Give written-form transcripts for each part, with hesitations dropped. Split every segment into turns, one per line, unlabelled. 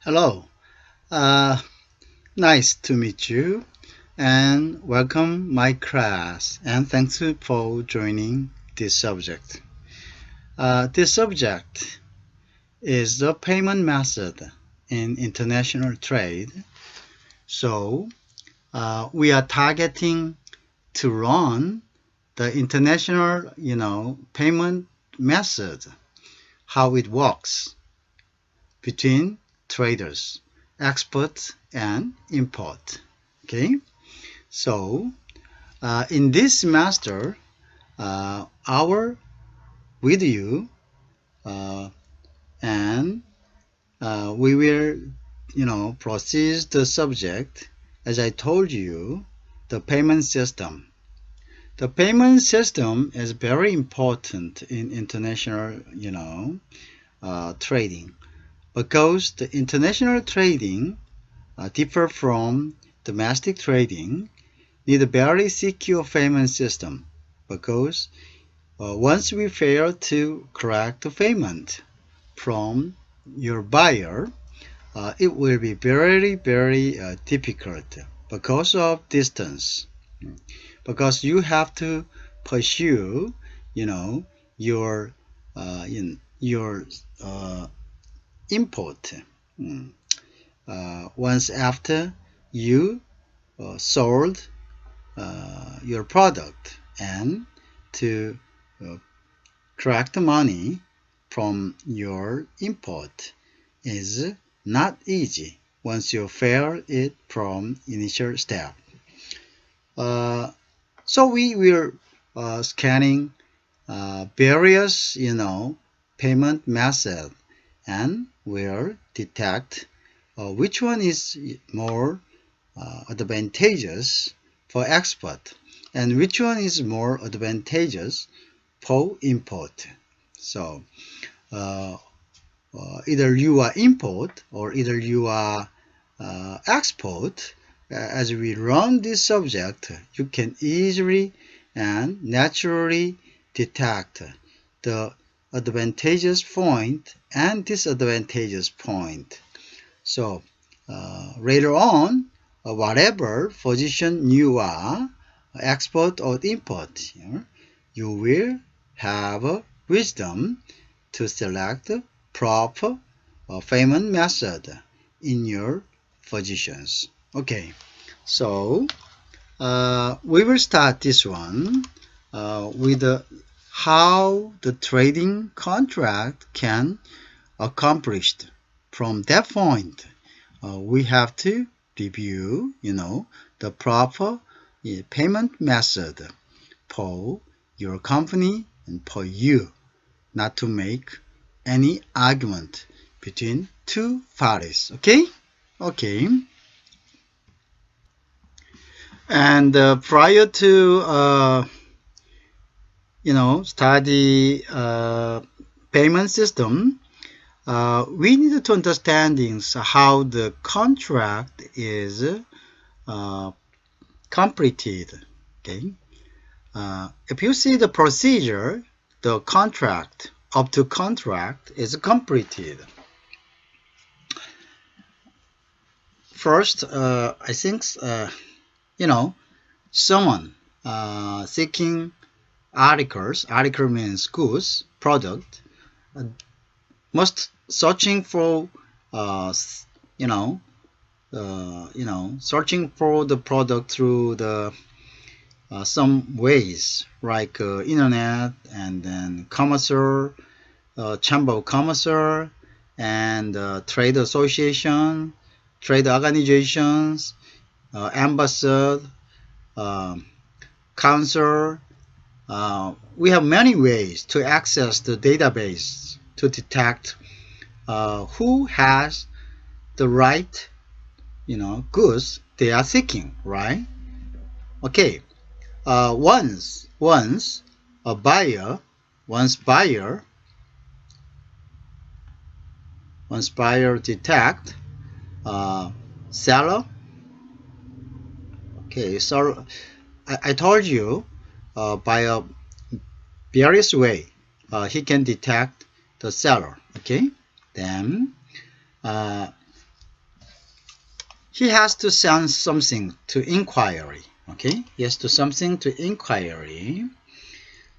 Hello, uh, nice to meet you and welcome my class and thanks for joining this subject. This subject is the payment method in international trade. So we are targeting to run the international, payment method, how it works between traders, export and import. Okay, so in this semester, our video and we will, proceed the subject as I told you, the payment system. The payment system is very important in international, trading because the international trading differ from domestic trading, need a very secure payment system because once we fail to collect the payment from your buyer, it will be very difficult because of distance. Because you have to pursue, your your import. Once after you sold your product and to collect the money from your import is not easy once you fail it from initial step. So we will scanning various payment method and will detect which one is more advantageous for export and which one is more advantageous for import. So either you are import or either you are export. As we run this subject, you can easily and naturally detect the advantageous point and disadvantageous point. So later on, whatever position you are, export or import, you will have wisdom to select proper payment method in your positions. Okay, so we will start this one with how the trading contract can accomplished. From that point, we have to review, the proper payment method for your company and for you, not to make any argument between two parties. Okay? Okay. And prior to study payment system, we need to understand how the contract is completed. Okay, if you see the procedure, the contract up to contract is completed. First, I think someone seeking articles. Article means goods, product. Must searching for searching for the product through the some ways like internet and then commerce, chamber of commerce and trade association, trade organizations, embassy, council. We have many ways to access the database to detect who has the right, goods they are seeking, right? Okay. Once buyer detect seller. Okay, so I told you by a various way he can detect the seller. Okay, then he has to send something to inquiry. Okay, he has to something to inquiry.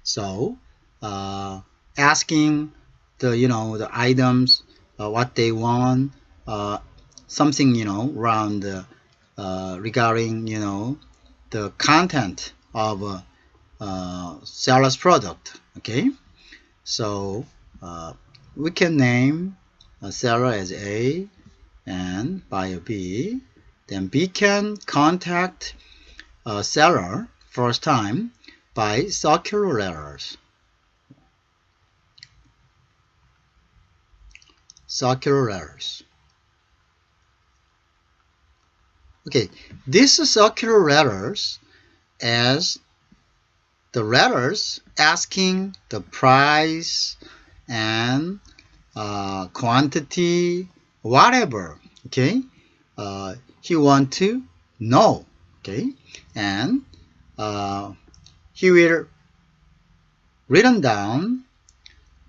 So asking the items what they want, something around regarding the content of seller's product. Okay, so we can name a seller as A and buyer B. Then B can contact a seller first time by circular letters. Circular letters. Okay, these circular letters as the letters asking the price and quantity, whatever. Okay, he want to know. Okay, and he will written down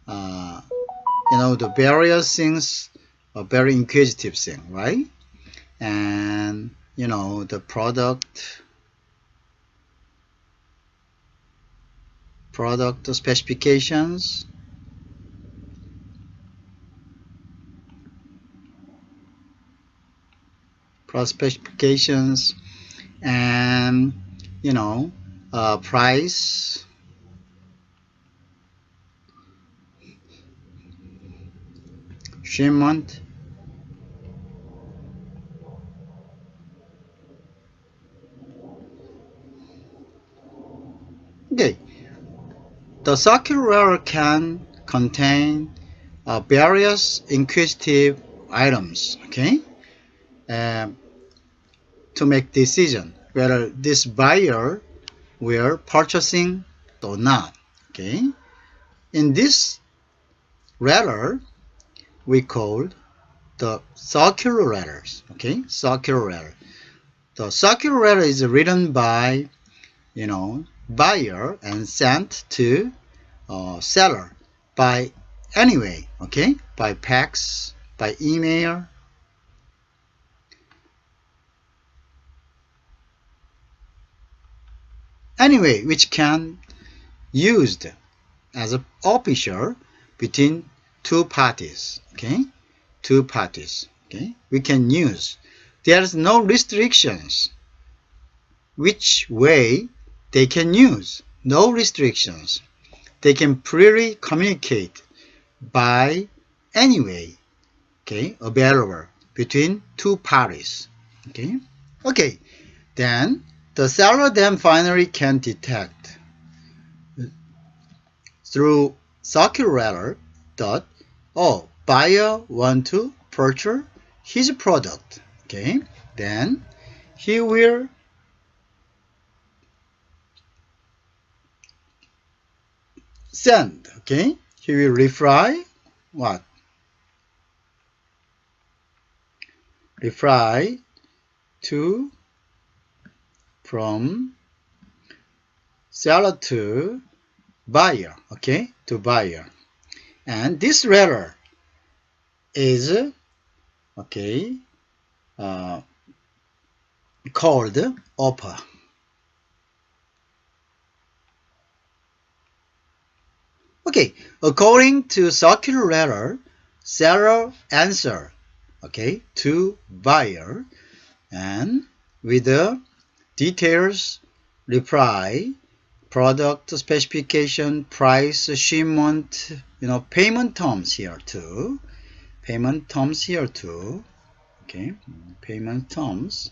the various things, a very inquisitive thing, right? And the product specifications, and price, shipment, okay. The circular can contain various inquisitive items, okay, to make decision whether this buyer will purchasing or not. Okay, in this letter we called the circular letters. Okay, circular letter. The circular letter is written by buyer and sent to seller by anyway. Okay, by fax, by email. Anyway, which can used as an official between two parties. Okay, two parties. Okay, we can use. There's no restrictions which way they can use. No restrictions. They can freely communicate by any way. Okay, available between two parties. Okay. Okay. Then the seller then finally can detect through circular letter that buyer want to purchase his product. Okay, then he will send. Okay, he will reply what? Reply to from seller to buyer. Okay, to buyer, and this letter is called offer. Okay, according to circular letter, seller answer to buyer, and with the details reply, product specification, price, shipment, payment terms here too. Payment terms here too. Okay, payment terms.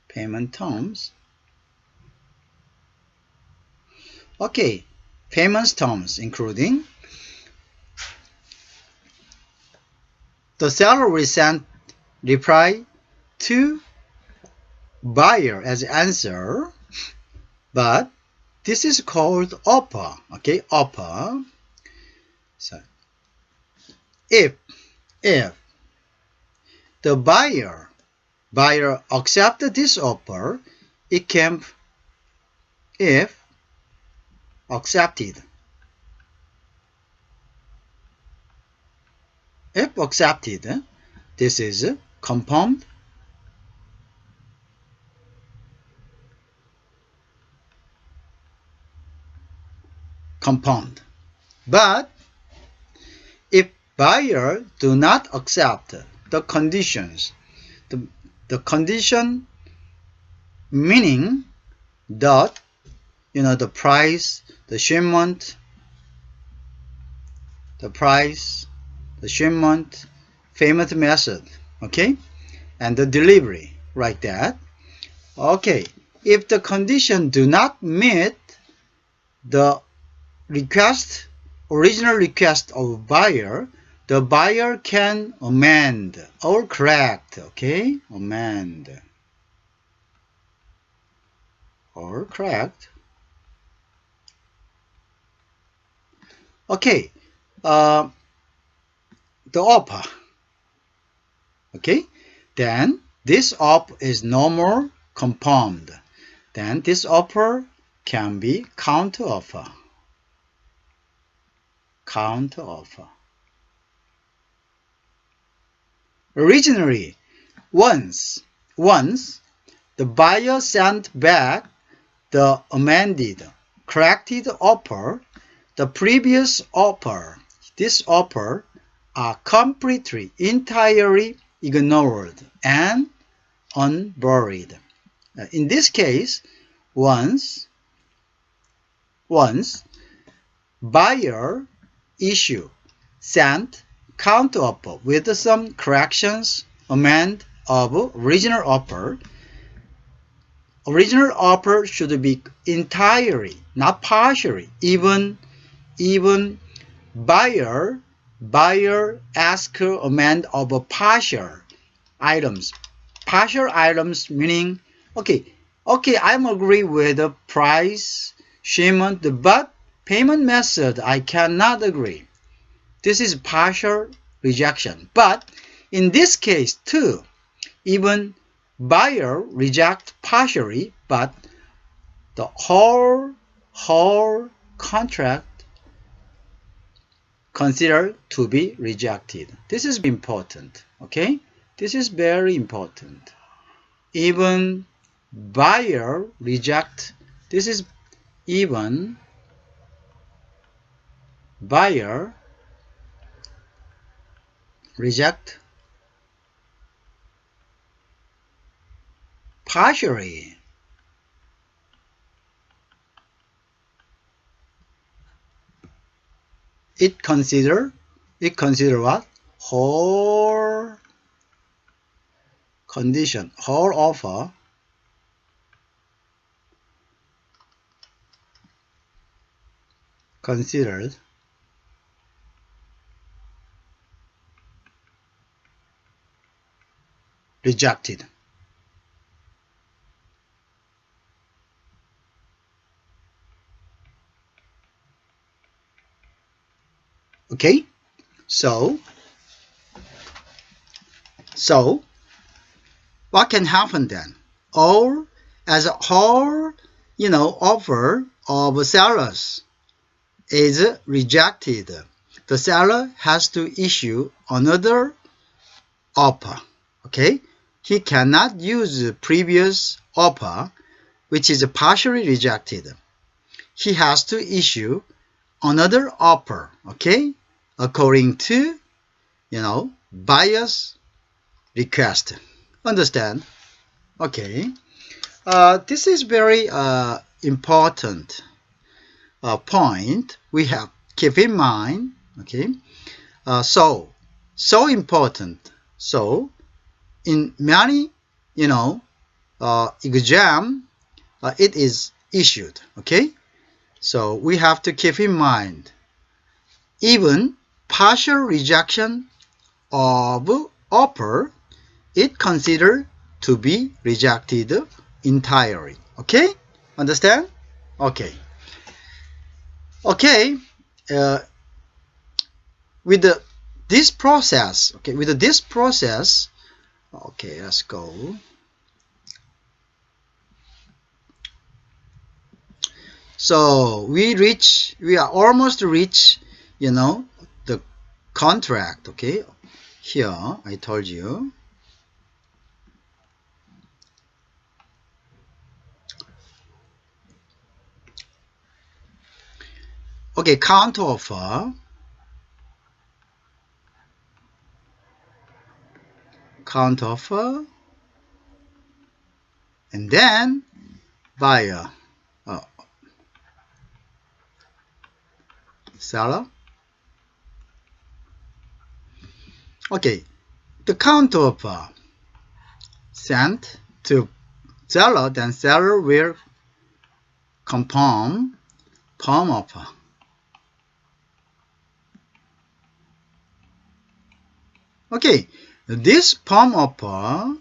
Payment terms. Okay, payment terms including the seller will send reply to buyer as answer, but this is called offer. Okay, offer. So if the buyer accept this offer, it can if accepted. If accepted, This is compound. Compound. But if buyer do not accept the conditions, the condition meaning that the price, the shipment, payment method, okay, and the delivery, like that. Okay, if the condition do not meet the original request of buyer, the buyer can amend or correct, okay, amend or correct. Okay, the offer, okay, then this offer is no more compound. Then this offer can be counter offer. Counter offer. Originally, once the buyer sent back the amended, corrected offer, the previous offer, this offer are completely, entirely ignored and unburied. In this case, once buyer sent counter offer with some corrections, amend of original offer. Original offer should be entirely, not partially. Even buyer ask amend of partial items. Partial items meaning, okay, I'm agree with the price, shipment, but payment method I cannot agree. This is partial rejection. But in this case too, even buyer reject partially, but the whole contract considered to be rejected. This is important, okay? This is very important. Even buyer reject, this is even buyer reject partially. It consider what? Whole condition, whole offer considered rejected. Okay, so what can happen then? Or as a whole, offer of sellers is rejected, the seller has to issue another offer. Okay, he cannot use previous offer, which is partially rejected. He has to issue another offer. Okay, according to buyer's request. Understand? Okay. This is very important point we have keep in mind. Okay. So important. So in many exam it is issued. Okay. So we have to keep in mind even partial rejection of offer, it considered to be rejected entirely. Okay? Understand? Okay. Okay. With this process, okay, let's go. So we are almost reach, the contract, okay? here I told you. Okay, counteroffer, and then buyer, seller. Okay, the counteroffer sent to seller, then seller will confirm firm offer. Okay, this firm offer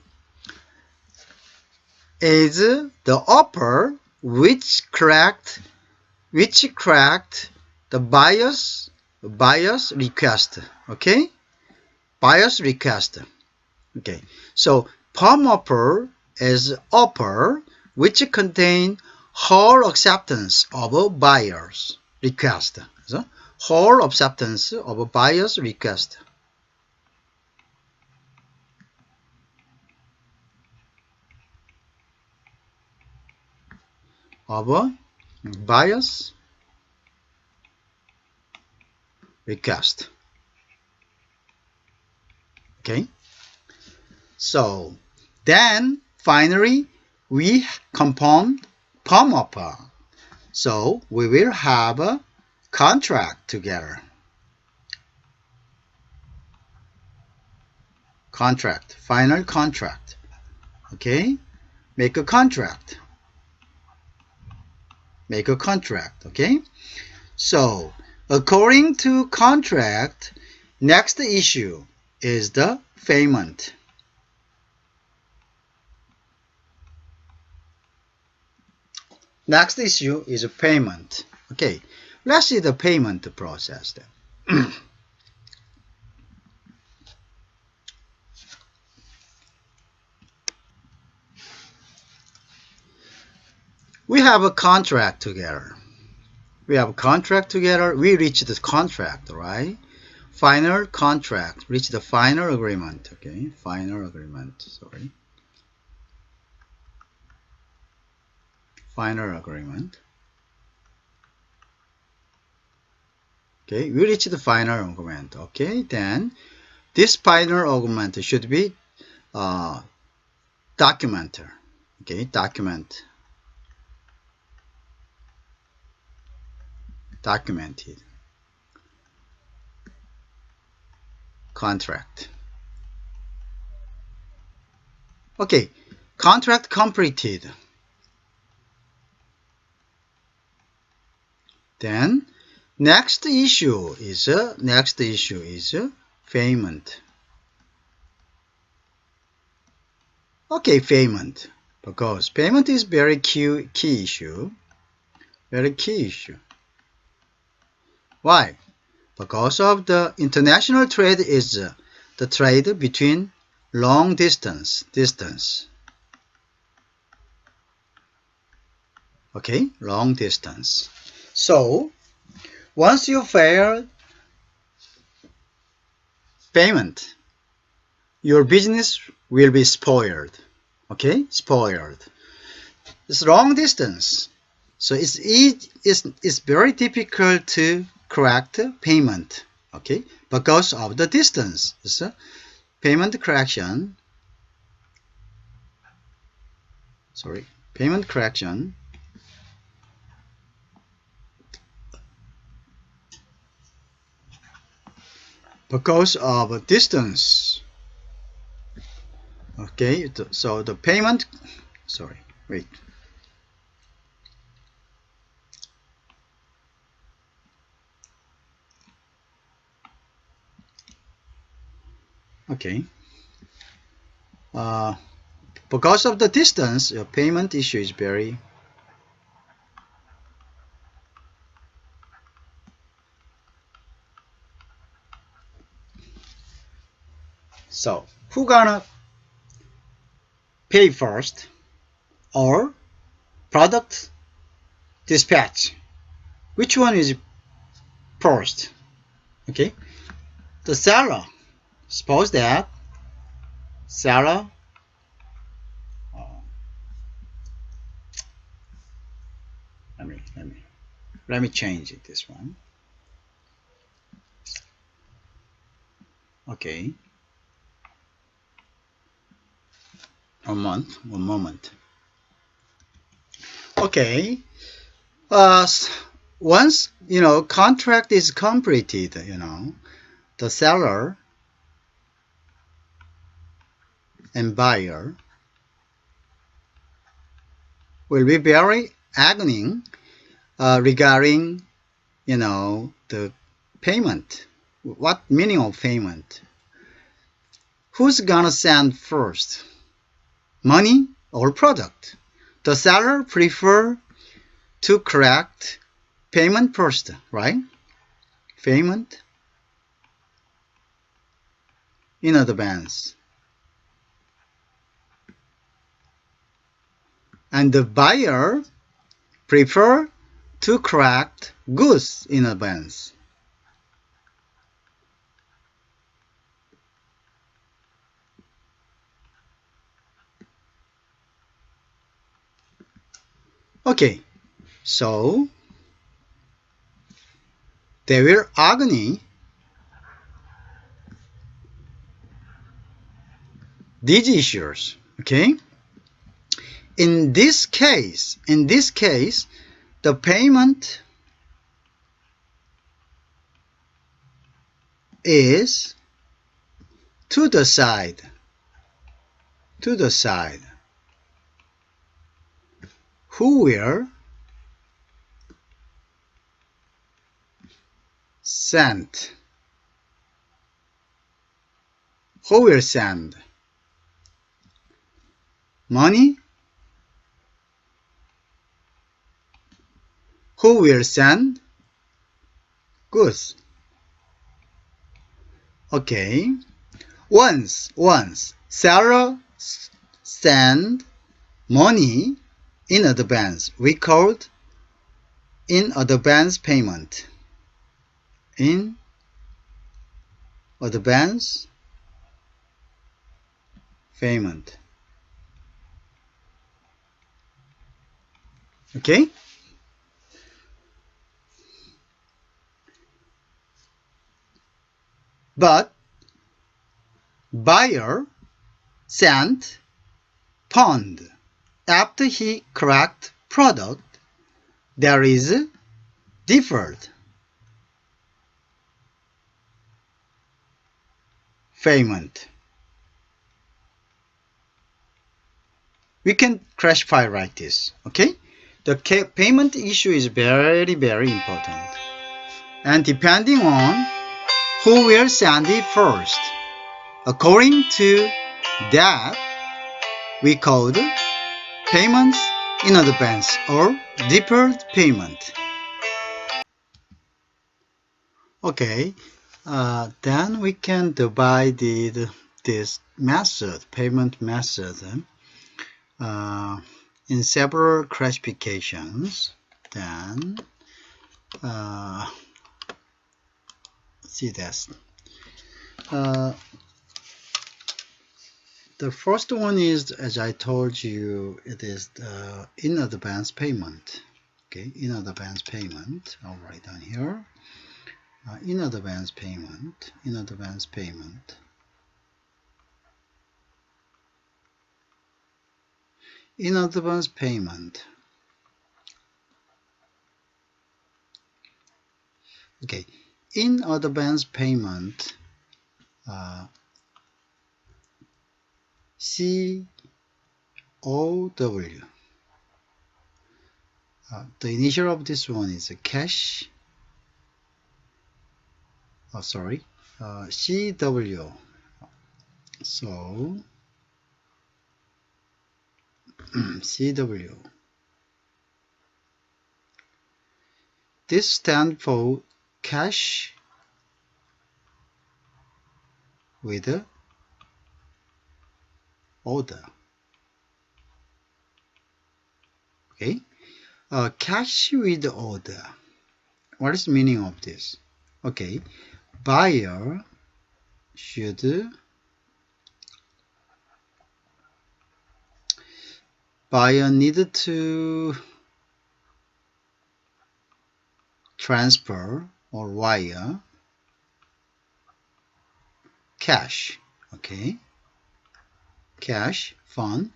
is the offer which correct the buyer's request. Okay, buyer's request. Okay, so firm offer is offer which contain whole acceptance of a buyer's request. So whole acceptance of a buyer's request. Of a buyer's request. Okay, so then finally we confirm firm offer. So we will have a contract together. Contract, final contract. Okay, make a contract. Make a contract. Okay, so according to contract, next issue is the payment. Next issue is payment. Okay, let's see the payment process then. We have a contract together. We have a contract together. We reach the contract, right? Final contract. Reach the final agreement. Okay, final agreement. Sorry. Final agreement. Okay, we reach the final agreement. Okay, then this final agreement should be documented. Okay, documented. Contract. Okay, contract completed. Then next issue is payment. Okay, payment, because payment is very key issue. Very key issue. Why? Because of the international trade is the trade between long distance. Okay, long distance. So once you fail payment, your business will be spoiled. Okay, spoiled. It's long distance, so it's very difficult to correct payment. Okay, because of the distance. It's a payment correction. Sorry, payment correction. Because of distance. Okay, so the payment, sorry, wait. Okay. Because of the distance, your payment issue is very so who gonna pay first, or product dispatch? Which one is first? Okay, the seller. Suppose that seller, let me change it, this one. Okay. One moment. Okay. Once, contract is completed, the seller and buyer will be very agony regarding, the payment. What meaning of payment? Who's gonna send first? Money or product? The seller prefer to collect payment first, right? Payment in advance. And the buyer prefer to collect goods in advance. Okay, so they will agree these issues. Okay, in this case, the payment is to the side. Who will send? Who will send money? Who will send goods? Okay. Once seller send money in advance, we called in advance payment. In advance payment. Okay? But buyer sent fund after he collect product. There is deferred payment. We can classify like this. Okay? The payment issue is very, very important. And depending on who will send it first, according to that, we called payments in advance or deferred payment. Okay, then we can divide this method, payment method, in several classifications. Then see this. The first one is, as I told you, it is the in advance payment. Okay, in advance payment. I'll write down here. In advance payment. In advance payment. In advance payment. Okay, in advance payment. CWO. The initial of this one is a cash. Oh, sorry. CWO. So CWO. This stands for cash with order. Okay, cash with order. What is the meaning of this? Okay, buyer buyer need to transfer or wire cash, okay, cash fund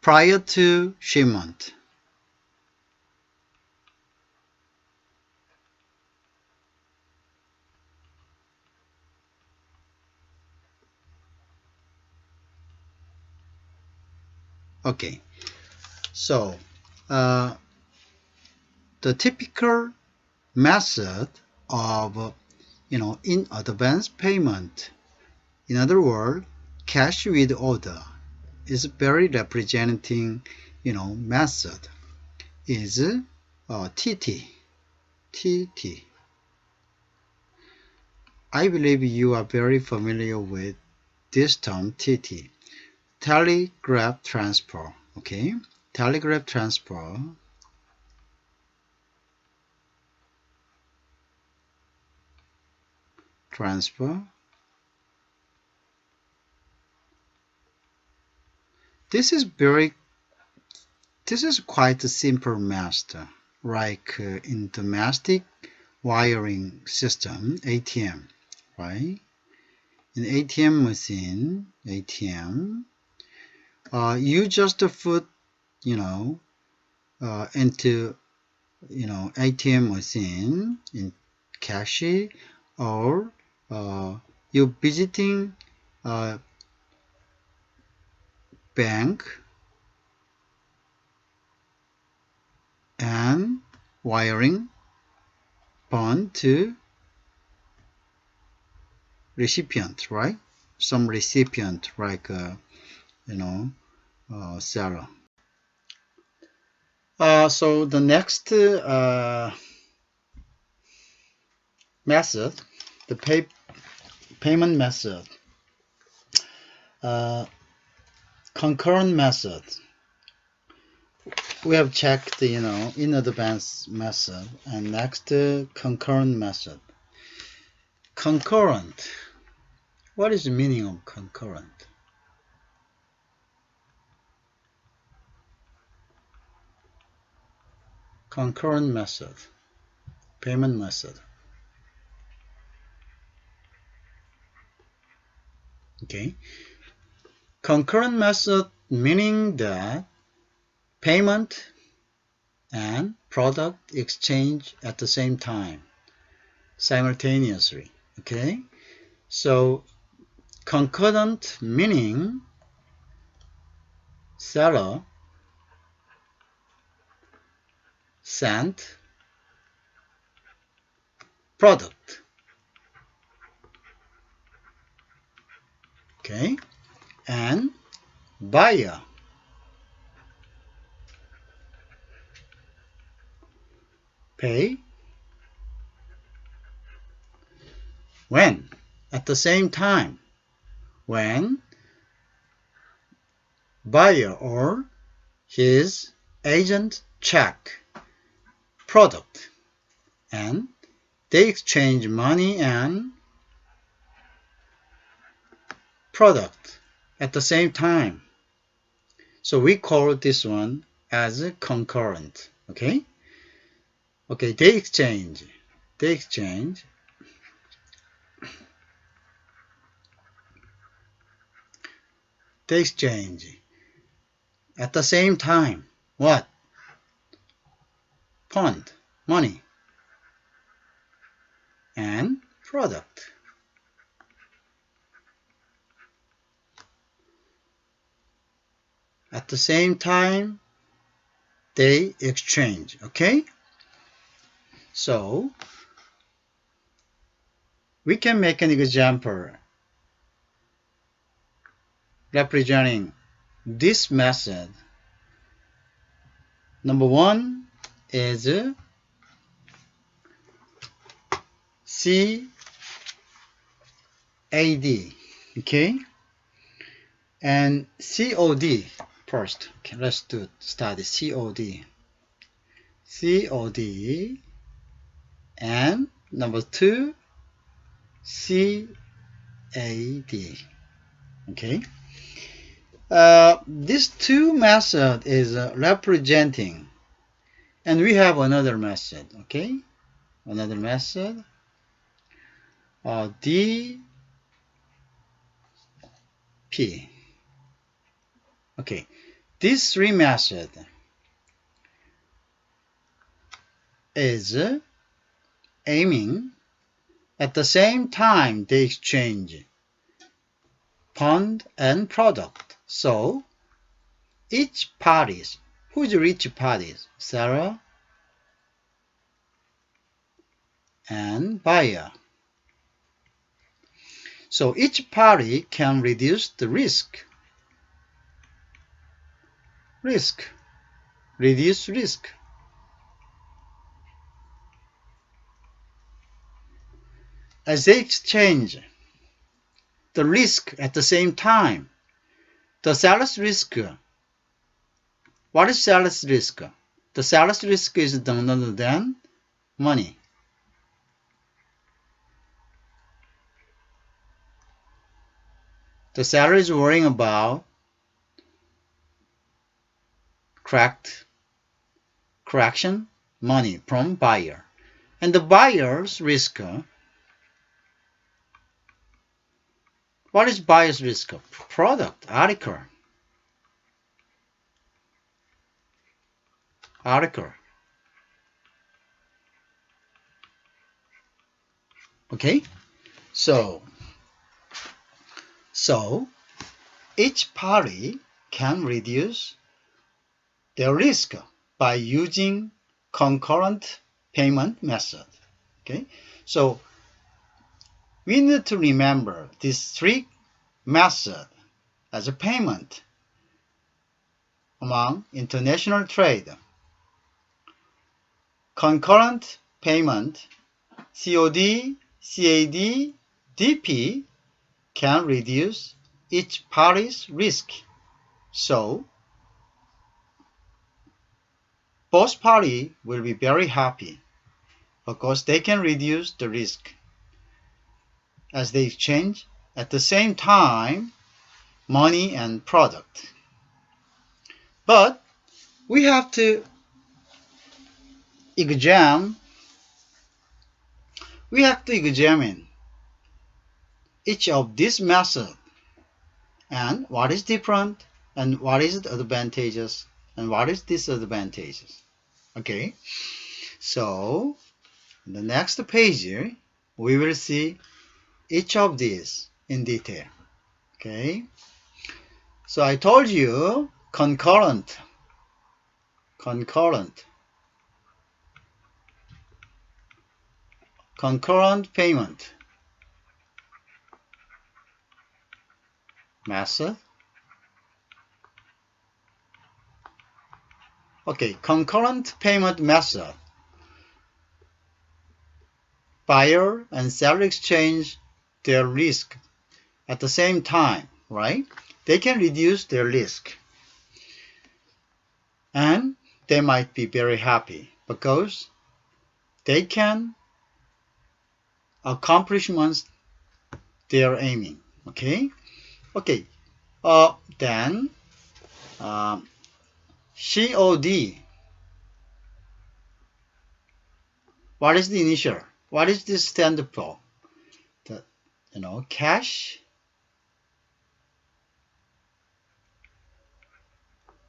prior to shipment. Okay, so the typical method of in advance payment, in other words, cash with order, is very representing method is TT. I believe you are very familiar with this term TT, telegraph transfer. Okay, telegraph transfer this is quite a simple method, like in domestic wiring system, ATM, right? In ATM machine, you just put into ATM machine in cash, or you visiting bank and wiring fund to recipient, right? Some recipient, like seller. So the next method, the payment method, concurrent method. We have checked the in advance method, and next concurrent method. Concurrent. What is the meaning of concurrent? Concurrent method, payment method. Okay. Concurrent method meaning that payment and product exchange at the same time, simultaneously. Okay. So concurrent meaning seller sent product. Okay. And buyer pay when? At the same time, when buyer or his agent check product and they exchange money and product at the same time. So we call this one as concurrent. Okay? Okay, they exchange at the same time. What? Fund, money, and product. At the same time, they exchange. Okay? So, we can make an example representing this method. Number one is CAD. Okay? And COD first. Okay, let's study COD. COD and number 2, CAD. Okay. These two methods is representing, and we have another method. Okay, another method. DP. Okay, these three methods is aiming at the same time they exchange fund and product. So each parties, who's each parties? Seller and buyer. So each party can reduce the risk. Reduce risk. As they exchange the risk at the same time, the seller's risk. What is seller's risk? The seller's risk is none other than money. The seller is worrying about correction money from buyer. And the buyer's risk, what is buyer's risk? Product, article. Okay, so each party can reduce their risk by using concurrent payment method. Okay, so we need to remember these three methods as a payment among international trade. Concurrent payment, COD, CAD, DP can reduce each party's risk. So both parties will be very happy because they can reduce the risk as they exchange at the same time money and product. But we have to examine each of these methods and what is different and what is advantageous and what is disadvantageous. Okay, so in the next page we will see each of these in detail. Okay, so I told you concurrent payment method. Okay, concurrent payment method. Buyer and seller exchange their risk at the same time, right? They can reduce their risk. And they might be very happy because they can accomplish their aiming. Okay. Then COD. What is the initial? What is this stand for? Cash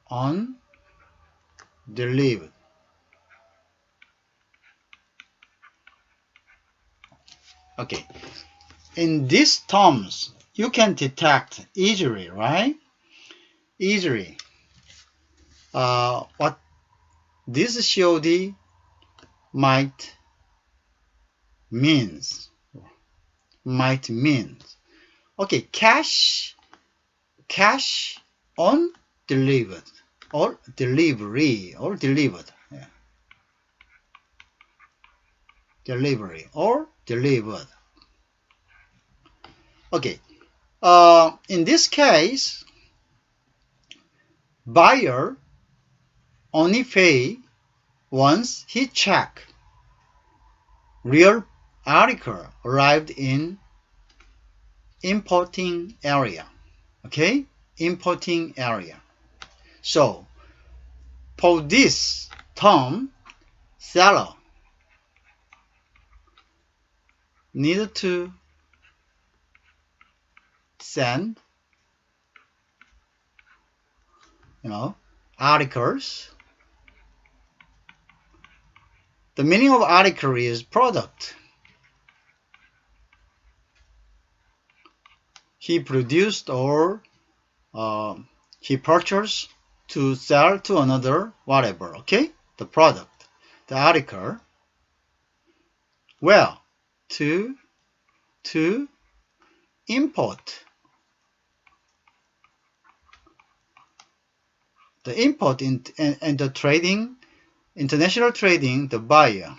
on delivered. Okay. In these terms, you can detect easily, right? Easily. What this COD might mean. Okay, cash on delivered or delivery or delivered. Yeah. Delivery or delivered. Okay. In this case, buyer only pay once he check real article arrived in importing area. Okay, importing area. So for this term, seller needed to send, articles. The meaning of article is product. He produced or he purchased to sell to another whatever. Okay, the product, the article. Well, to import. The import in and the trading, international trading, the buyer.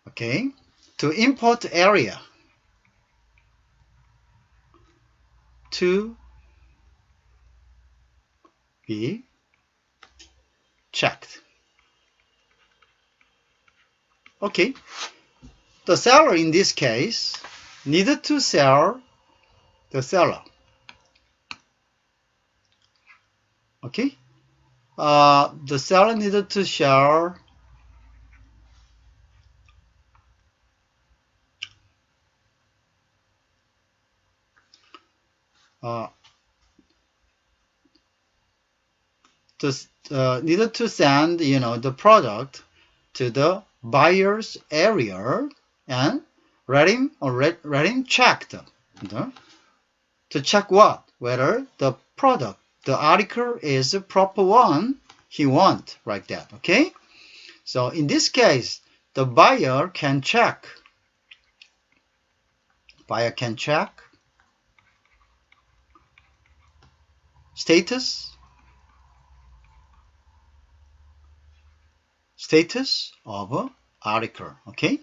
Okay, to import area. To be checked. Okay, the seller in this case needed to sell the seller. Okay, the seller needed to sell needed to send the product to the buyer's area and let him check to check what, whether the product, the article is the proper one he want, like that. Okay, so in this case the buyer can check status of article. Okay,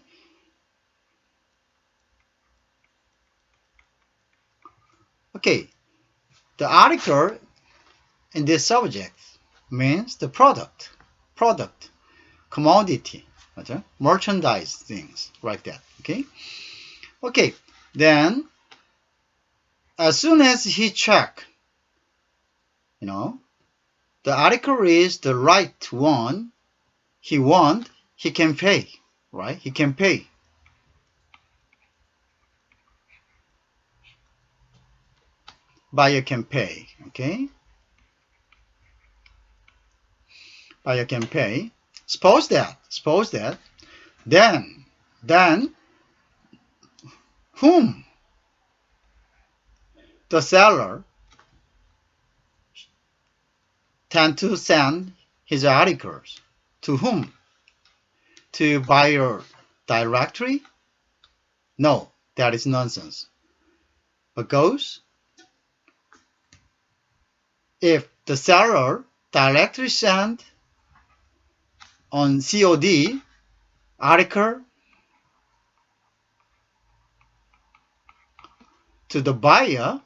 the article in this subject means the product, commodity, merchandise, things like that. Okay, then as soon as he check, the article is the right one he want, he can pay, right? He can pay. Buyer can pay. Okay, buyer can pay. Suppose that then whom the seller tend to send his articles to whom? To buyer directly? No, that is nonsense. Because if the seller directly send on COD article to the buyer,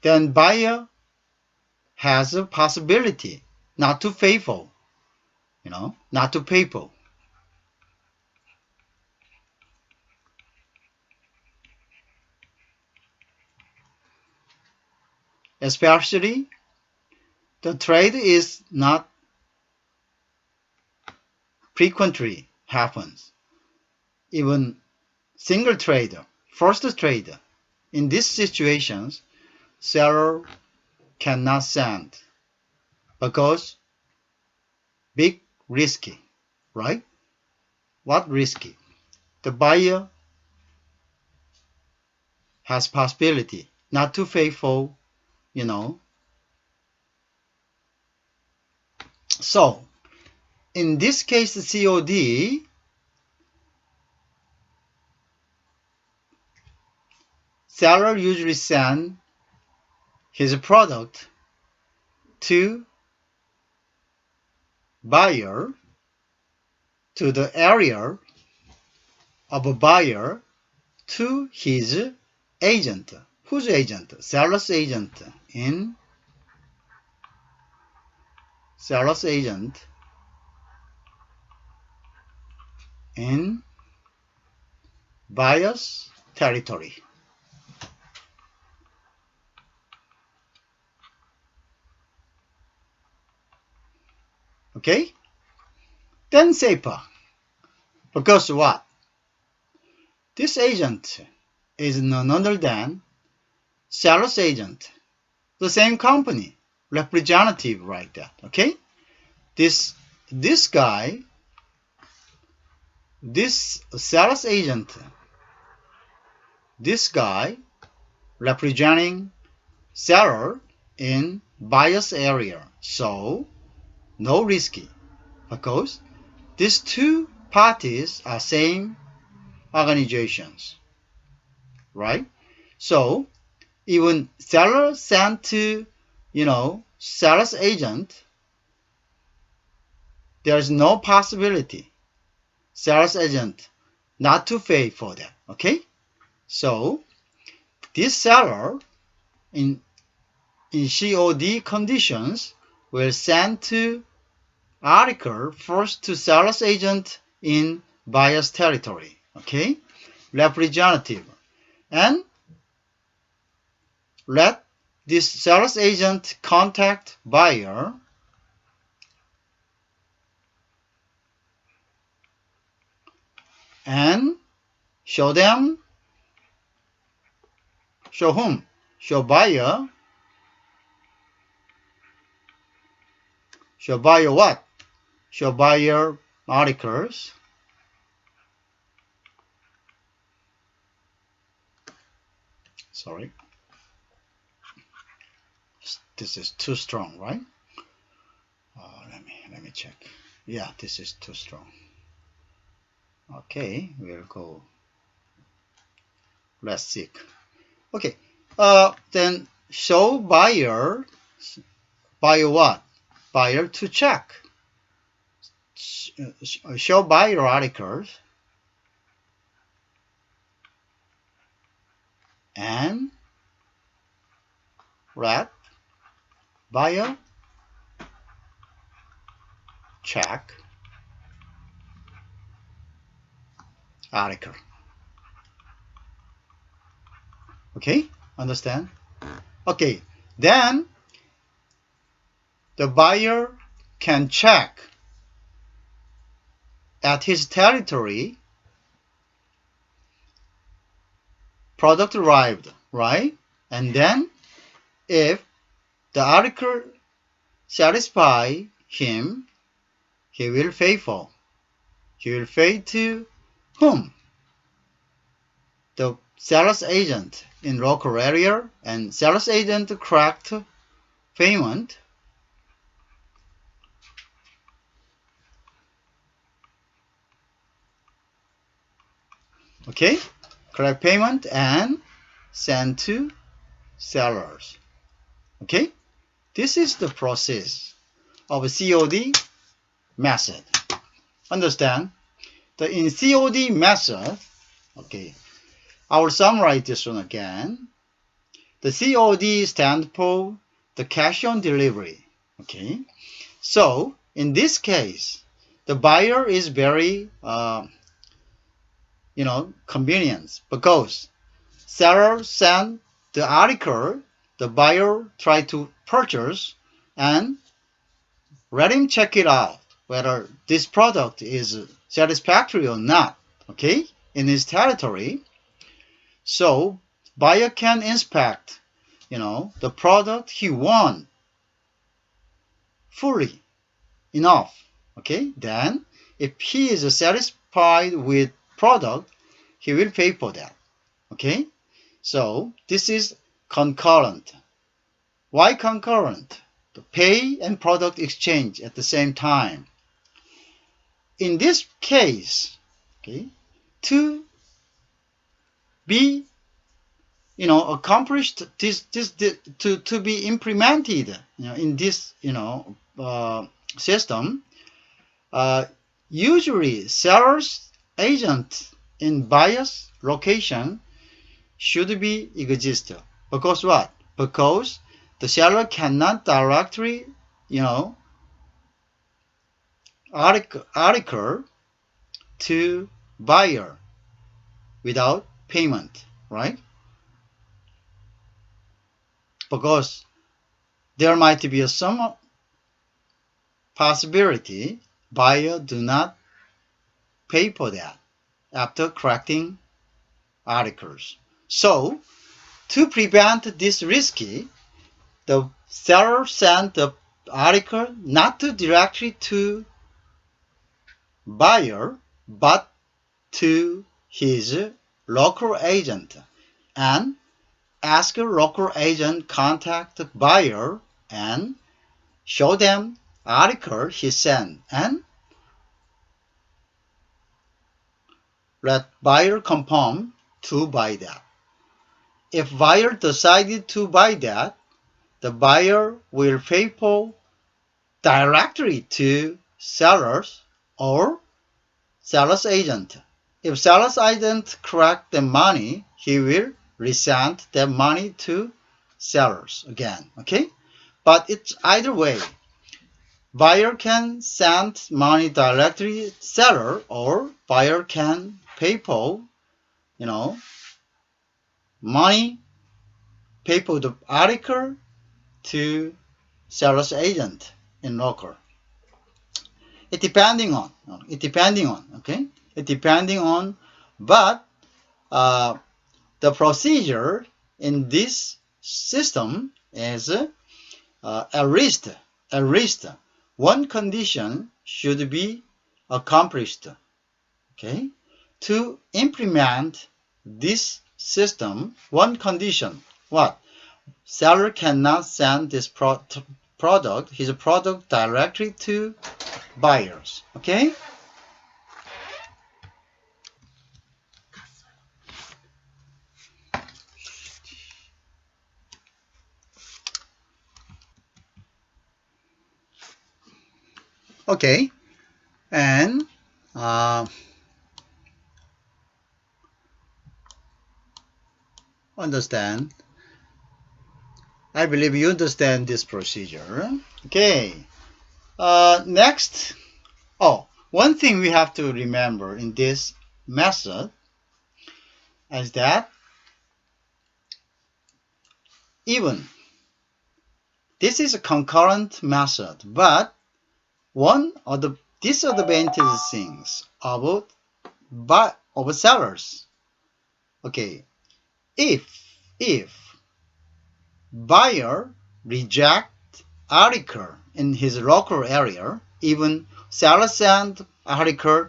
then buyer has a possibility not to pay for, not to pay for. Especially the trade is not frequently happens. Even single trader, first trader, in these situations, seller cannot send because big risky, right? What risky? The buyer has possibility not to pay for, So in this case, the COD, seller usually send his product to buyer, to the area of a buyer, to his agent. Whose agent? Seller's agent in seller's agent in buyer's territory. Okay? Then safer. Because what? This agent is none other than seller's agent. The same company. Representative like that. Okay? This guy, this seller's agent, this guy representing seller in buyer's area. So, no risky. Because these two parties are same organizations, right? So even seller sent to, seller's agent, there's no possibility seller's agent not to pay for that. Okay, so this seller in COD conditions will send to article first to seller's agent in buyer's territory. Okay, representative, and let this seller's agent contact buyer and show whom? Show buyer. Show buyer what? Show buyer articles. Sorry. This is too strong, right? Let me check. Yeah, this is too strong. Okay, we'll go less thick. Okay, then show buyer what? Buyer to check. Show buyer articles and let buyer check article. Okay, understand? Okay, then the buyer can check at his territory product arrived, right? And then if the article satisfy him, he will pay for. He will pay to whom? The seller's agent in local area, and seller's agent correct payment. Okay, correct payment and send to sellers. Okay, this is the process of a COD method. Understand? In COD method, okay, I will summarize this one again. The COD stands for the cash on delivery. Okay, so in this case, the buyer is very convenience, because seller sent the article, the buyer tried to purchase, and let him check it out whether this product is satisfactory or not, okay, in his territory. So buyer can inspect the product he wants fully enough. Okay, then if he is satisfied with product, he will pay for that. Okay, so this is concurrent. Why concurrent? The pay and product exchange at the same time. In this case, okay, to be accomplished, to be implemented in this system, usually seller's agent in buyer's location should be exist. Because what? Because the seller cannot directly article to buyer without payment, right? Because there might be some possibility buyer do not pay for that after collecting articles. So to prevent this risky, the seller sent the article not directly to buyer but to his local agent and ask local agent contact buyer and show them article he sent and let buyer confirm to buy that. If buyer decided to buy that, the buyer will pay for directly to sellers or seller's agent. If seller's agent collect the money, he will resend the money to sellers again. Okay? But it's either way. Buyer can send money directly to seller or buyer can pay for, money, pay for the article to seller's agent in local. It depending on, okay? It depending on, but the procedure in this system is at least one condition should be accomplished. Okay, to implement this system, one condition: what? Seller cannot send this his product directly to buyers. Okay. Okay, and understand. I believe you understand this procedure. Okay. Next. Oh, one thing we have to remember in this method is that even this is a concurrent method, but one of the disadvantage things of sellers. Okay, if buyer reject article in his local area, even seller send article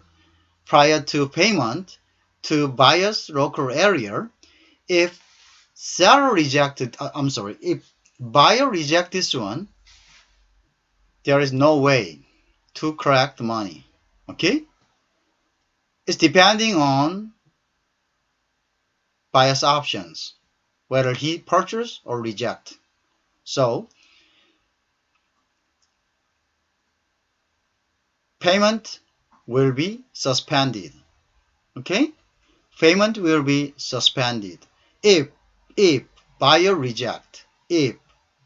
prior to payment to buyer's local area, if if buyer reject this one, there is no way to collect money. Okay? It's depending on buyer's options, whether he purchase or reject. So, payment will be suspended. Okay? Payment will be suspended if buyer reject. If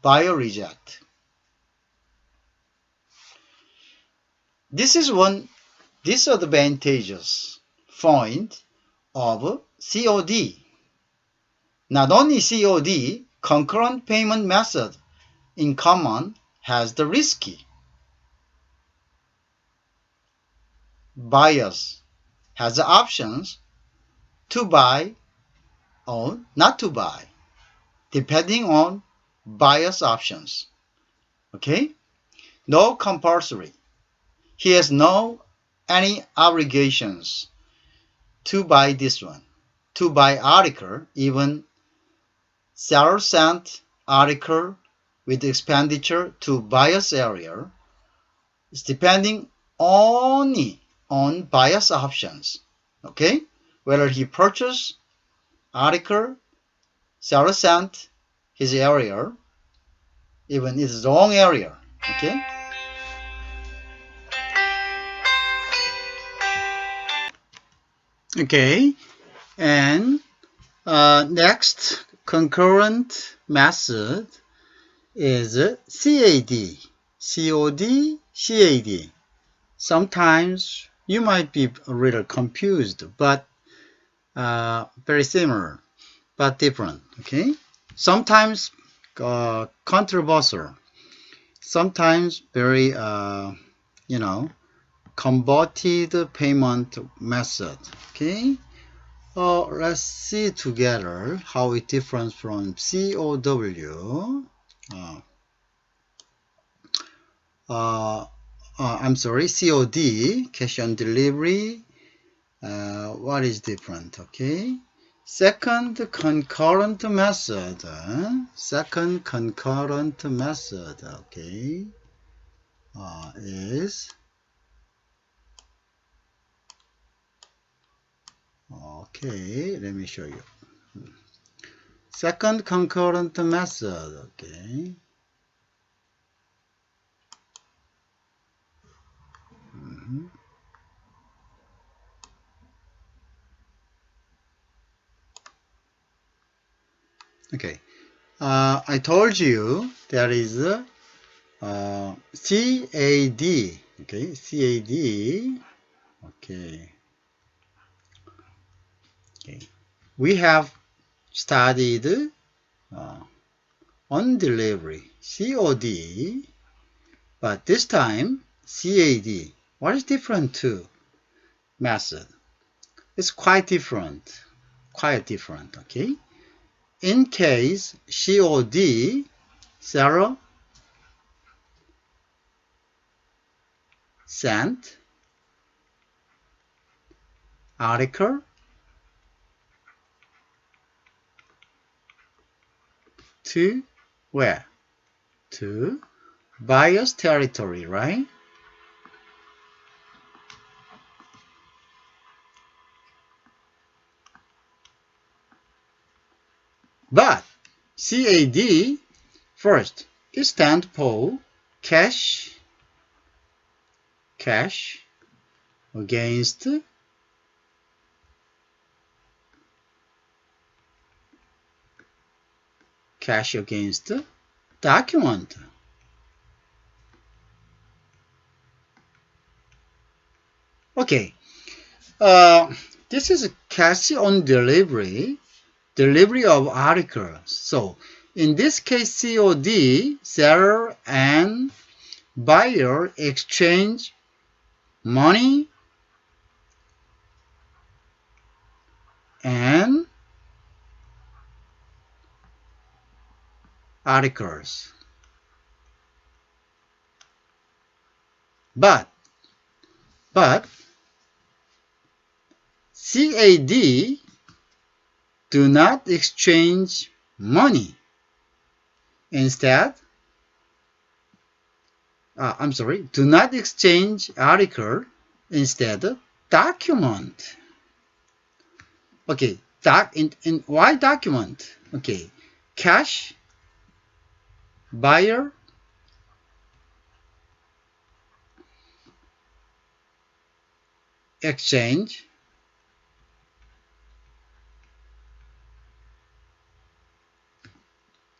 buyer reject. This is one disadvantageous point of COD. Not only COD, concurrent payment method in common has the risky. Buyers has the options to buy or not to buy, depending on buyer's options. Okay? No compulsory. He has no any obligations to buy this one, to buy article, even seller sent article with expenditure to buyer's area. It's depending only on buyer's options. Okay? Whether he purchased article, seller sent his area, even his wrong area. Okay? Okay, and next concurrent method is CAD. COD, CAD. Sometimes you might be a little confused, but very similar, but different. Okay. Sometimes controversial. Sometimes very converted payment method. Okay. Let's see together how it differs from COW. I'm sorry, COD, cash on delivery. What is different? Okay. Second concurrent method. Second concurrent method. Okay. Is okay. Let me show you. Second concurrent method. Okay. Okay. I told you there is CAD. Okay, CAD. Okay. Okay. We have studied on delivery, COD, but this time CAD. What is different to method? It's quite different. Quite different. Okay. In case COD, seller sent article to where? To buyer's territory, right? But CAD first it stands for cash against document. Okay, this is cash on delivery of articles. So in this case, COD, seller and buyer exchange money and articles. But CAD do not exchange money. Instead, do not exchange article. Instead, document. Okay, why document? Okay, cash, buyer, exchange,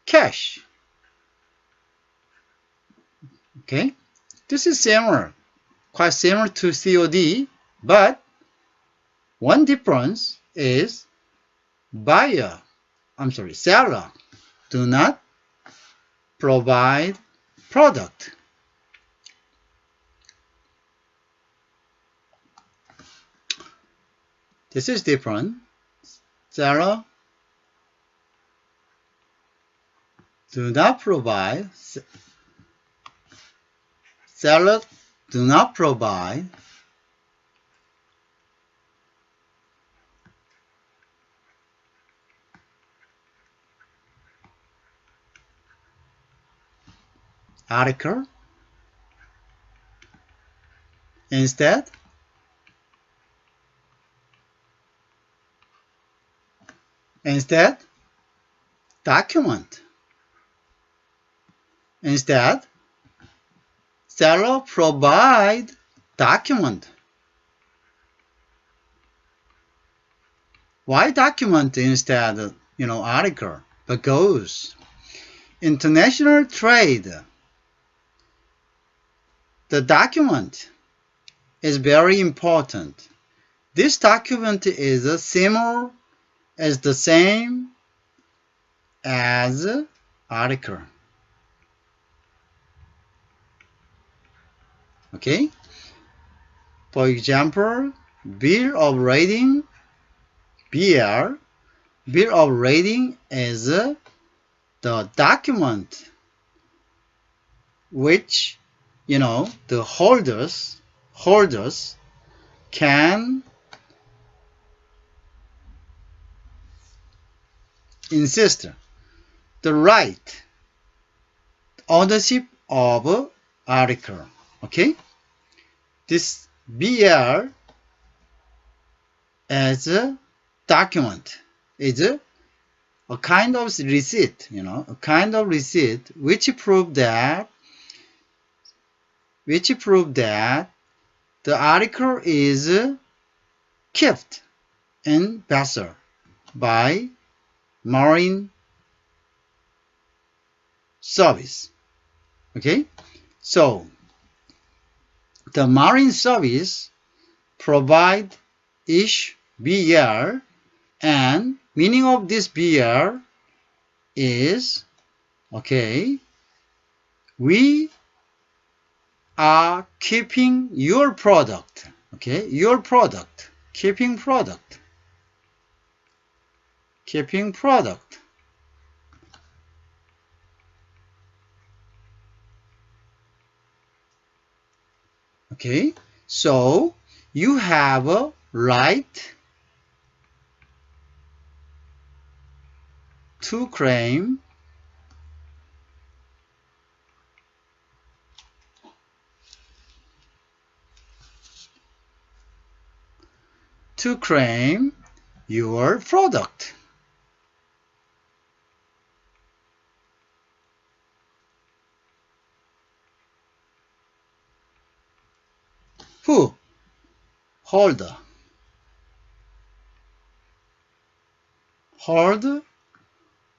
cash. Okay, this is similar, quite similar to COD, but one difference is seller do not provide product. This is different. Seller do not provide article. Instead, document. Instead, seller provide document. Why document instead, article? Because international trade, the document is very important. This document is similar as the same as article. Okay? For example, bill of lading, BL. Bill of lading is the document which, the holders can insist the right ownership of article. Okay? This BL as a document is a kind of receipt, a kind of receipt which prove that the article is kept in vessel by marine service. Okay, so the marine service provide each BL, and meaning of this BL is, okay, we are keeping your product. Okay, your product, keeping product. Okay, so you have a right to claim your product. Who? Holder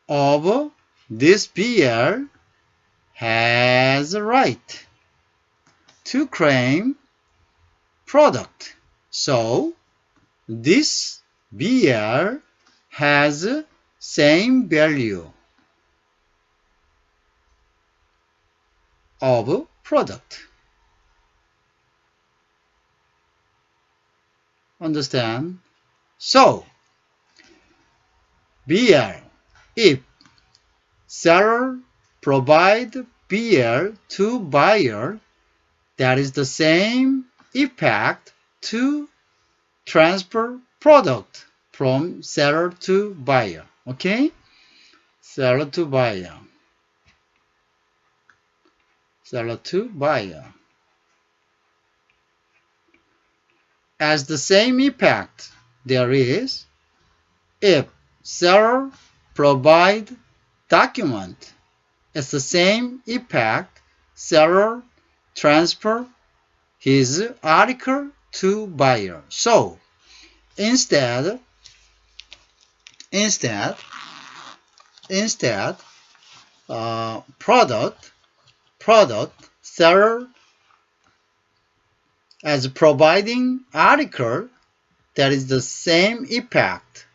of this BL has a right to claim product. So this BL has same value of product. Understand? So BL, if seller provide BL to buyer, that is the same effect to transfer product from seller to buyer. Okay? Seller to buyer. As the same effect there is if seller provide document. It's the same effect seller transfer his article to buyer. So instead product seller as providing article, that is the same effect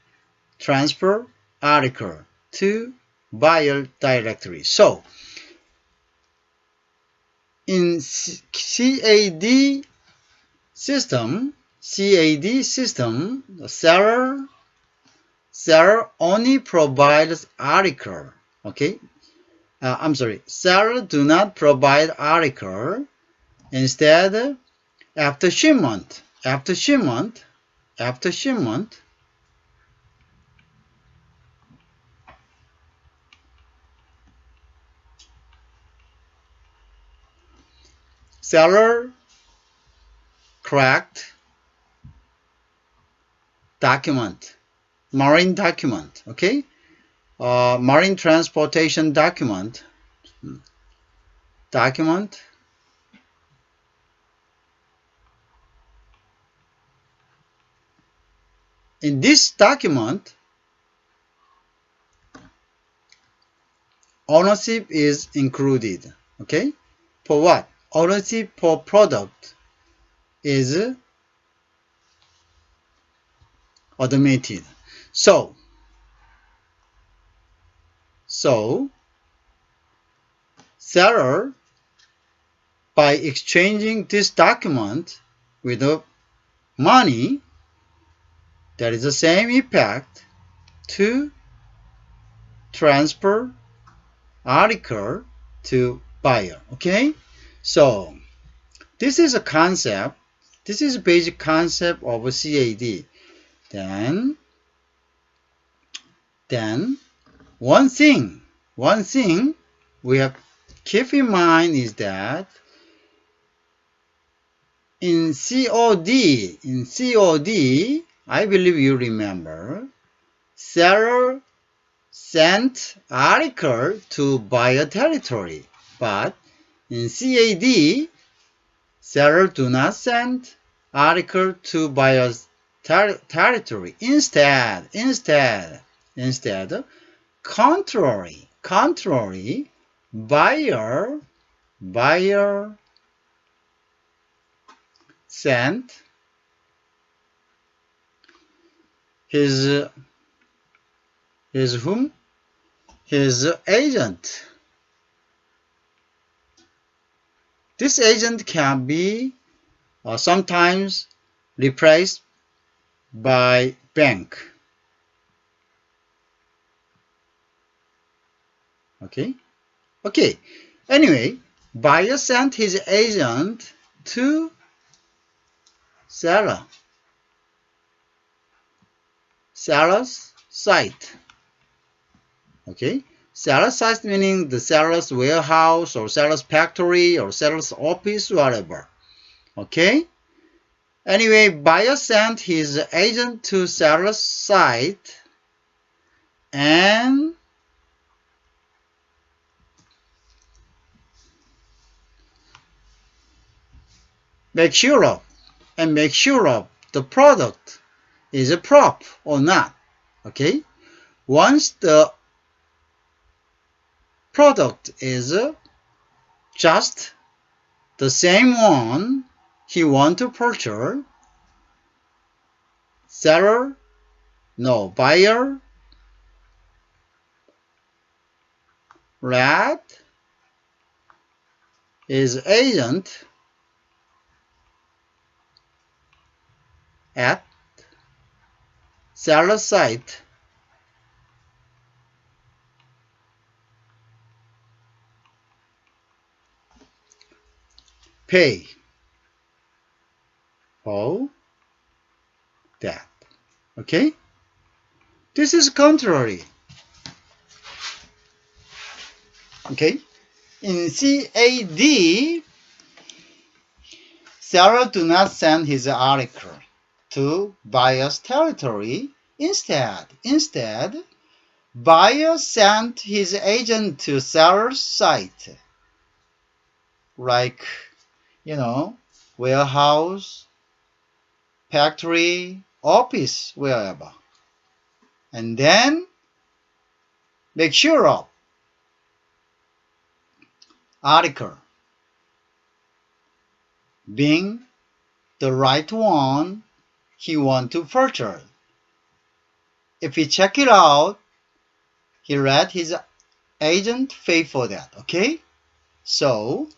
transfer article to buyer directly. So in CAD system, the seller only provides article. Okay, seller do not provide article. Instead, after shipment, seller correct document, marine document, okay? Marine transportation document. In this document, ownership is included, okay? For what? Ownership for product is automated. So seller, by exchanging this document with the money, there is the same effect to transfer article to buyer. Okay, so this is a concept. This is a basic concept of a CAD. Then one thing we have to keep in mind is that in COD, I believe you remember, seller sent article to buyer territory, but in CAD, seller do not send article to buyer's territory. Instead, contrary, buyer sent his agent. This agent can be sometimes replaced by bank. Okay. Anyway, buyer sent his agent to seller's site. Okay. Seller's site meaning the seller's warehouse or seller's factory or seller's office, whatever. Okay. Anyway, buyer sent his agent to seller's site and make sure of the product is a prop or not. Okay. Once the product is just the same one he want to purchase, buyer let his agent at seller site pay for that. Okay, this is contrary. Okay, in CAD, seller do not send his article to buyer's territory. Instead, buyer sent his agent to seller's site, like, warehouse, factory, office, wherever. And then make sure of article being the right one he want to purchase. If he check it out, he let his agent pay for that. Okay, so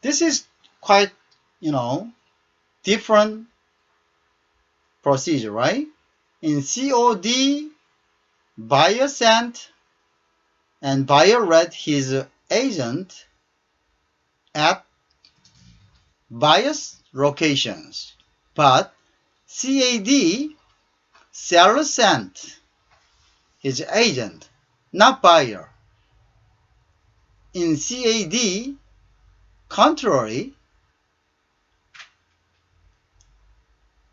this is quite different procedure, right? In COD, buyer sent and buyer let his agent at buyer's locations, but CAD, seller sent his agent, not buyer. In CAD, contrary,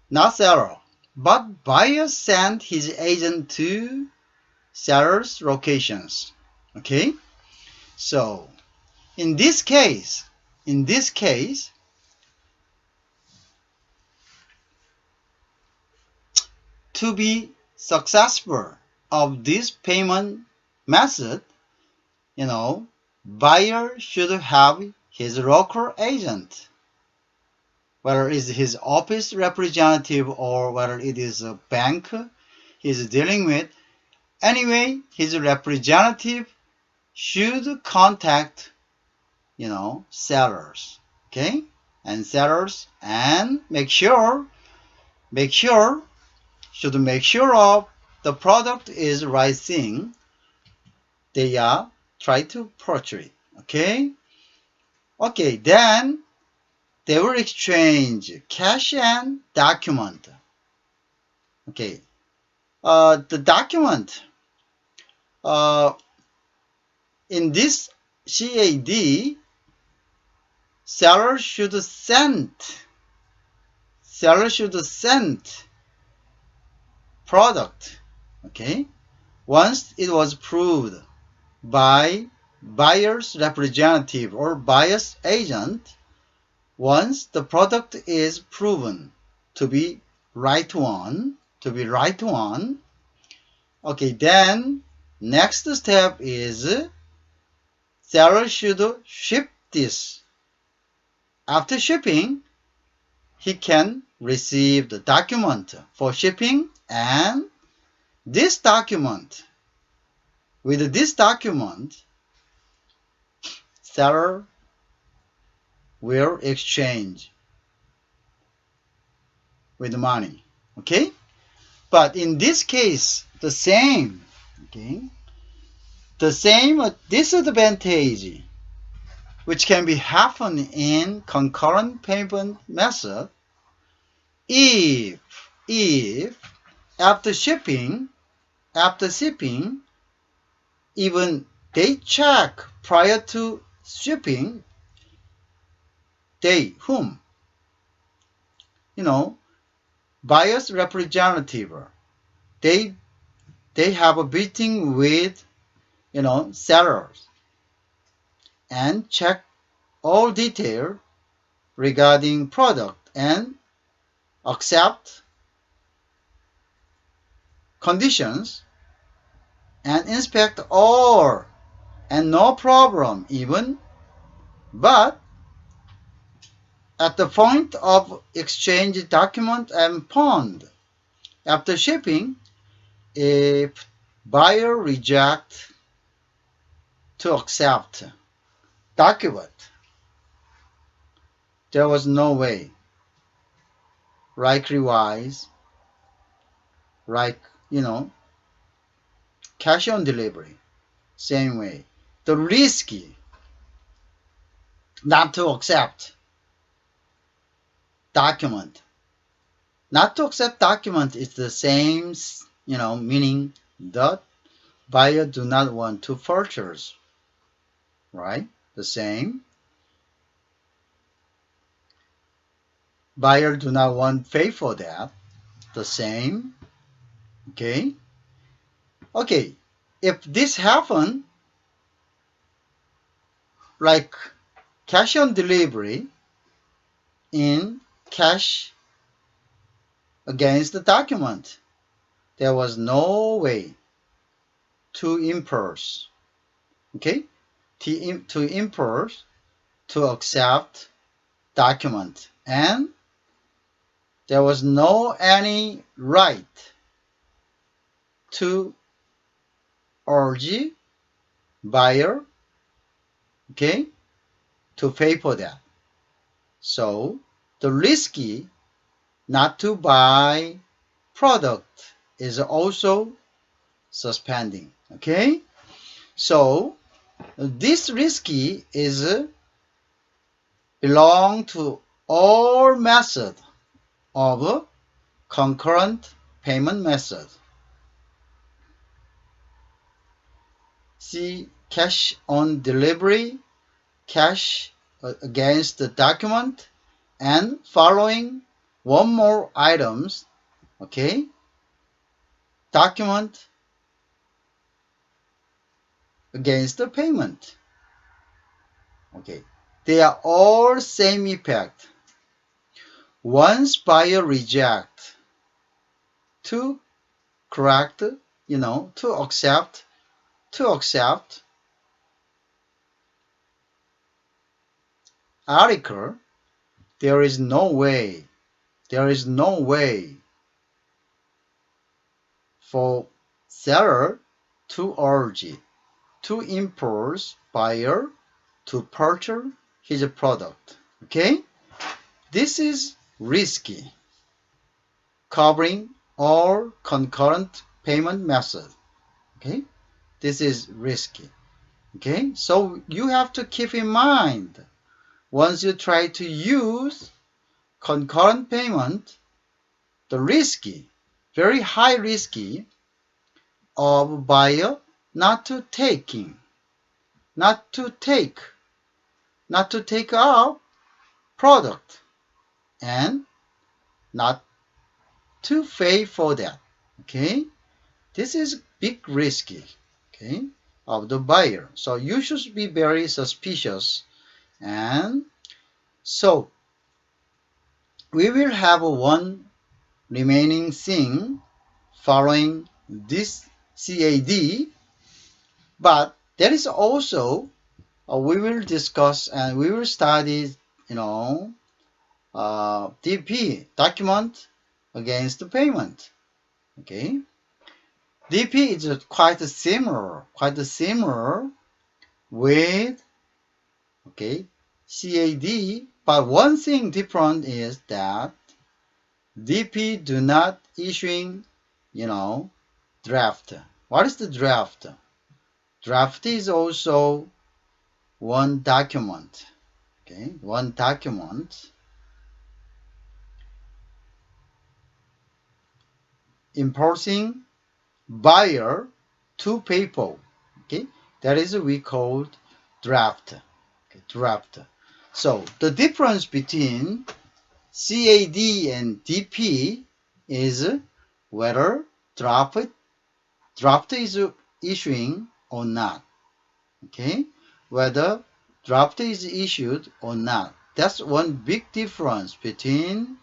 not seller, but buyer sent his agent to seller's locations. Okay, so in this case, to be successful of this payment method, buyer should have his local agent, whether it's his office representative or whether it is a bank he's dealing with. Anyway, his representative should contact, sellers, okay? And sellers, and should make sure of the product is right thing they are try to purchase it, okay? Okay, then they will exchange cash and document. Okay, the document in this CAD, seller should send product, okay, once it was proved by buyer's representative or buyer's agent. Once the product is proven to be right one, okay, then next step is seller should ship this. After shipping, he can receive the document for shipping, and this document, with this document, seller will exchange with money, okay? But in this case, the same, okay? The same disadvantage which can be happen in concurrent payment method if after shipping, even they check prior to shipping, buyer's representative, they have a meeting with, sellers and check all detail regarding product and accept conditions and inspect all and no problem even. But at the point of exchange document and fund after shipping, if buyer reject to accept document, there was no way, likewise, cash on delivery, same way. The risky not to accept document. Not to accept document is the same, meaning the buyer do not want to purchase, right? The same. Buyer do not want to pay for that. The same. Okay. Okay. If this happen, like cash on delivery in cash against the document, there was no way to impose, okay, to impose to accept document, and there was no any right to urge buyer, okay, to pay for that. So the risky not to buy product is also suspending, okay? So this risky is belong to all method of concurrent payment method. See, cash on delivery, cash against the document, and following one more items, okay? Document against the payment. Okay, they are all same effect. Once buyer reject to correct, to accept article, there is no way for seller to urge, to impulse buyer to purchase his product. Okay? This is risky, covering all concurrent payment methods. Okay? This is risky. Okay? So you have to keep in mind, once you try to use concurrent payment, the risky, very high risky of buyer not to take our product and not to pay for that. Okay, this is big risky. Okay, of the buyer. So you should be very suspicious. And so we will have one remaining thing following this CAD, but there is also we will discuss and we will study, DP, document against the payment. Okay, DP is quite similar with CAD, but one thing different is that DP do not issuing draft. What is the draft? Draft is also one document. Okay, one document imposing buyer to pay for. Okay, that is we called draft. Okay, draft. So the difference between CAD and DP is whether draft is issuing or not. Okay, whether draft is issued or not. That's one big difference between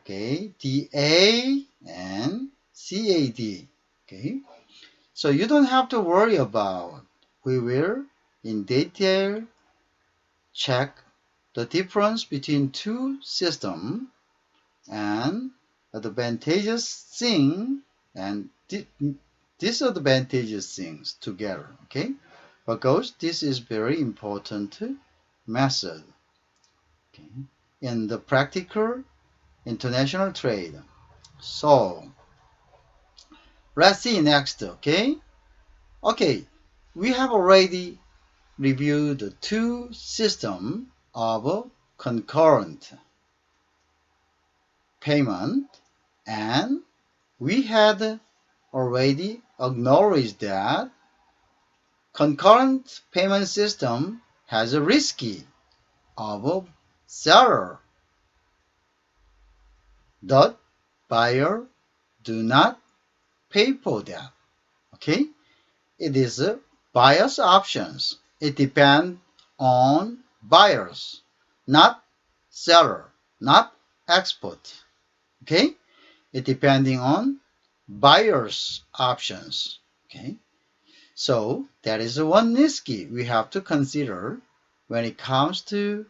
DA and CAD. Okay, so you don't have to worry about. We will in detail check the difference between two systems and advantageous thing and disadvantageous things together. Okay, because this is very important method in the practical international trade. So let's see next. Okay, we have already reviewed the two systems of concurrent payment, and we had already acknowledged that concurrent payment system has a risky of seller that buyer do not pay for that. Okay, it is a buyer's options. It depends on buyers, not seller, not export. Okay, it depending on buyer's options. Okay, so that is one risky we have to consider when it comes to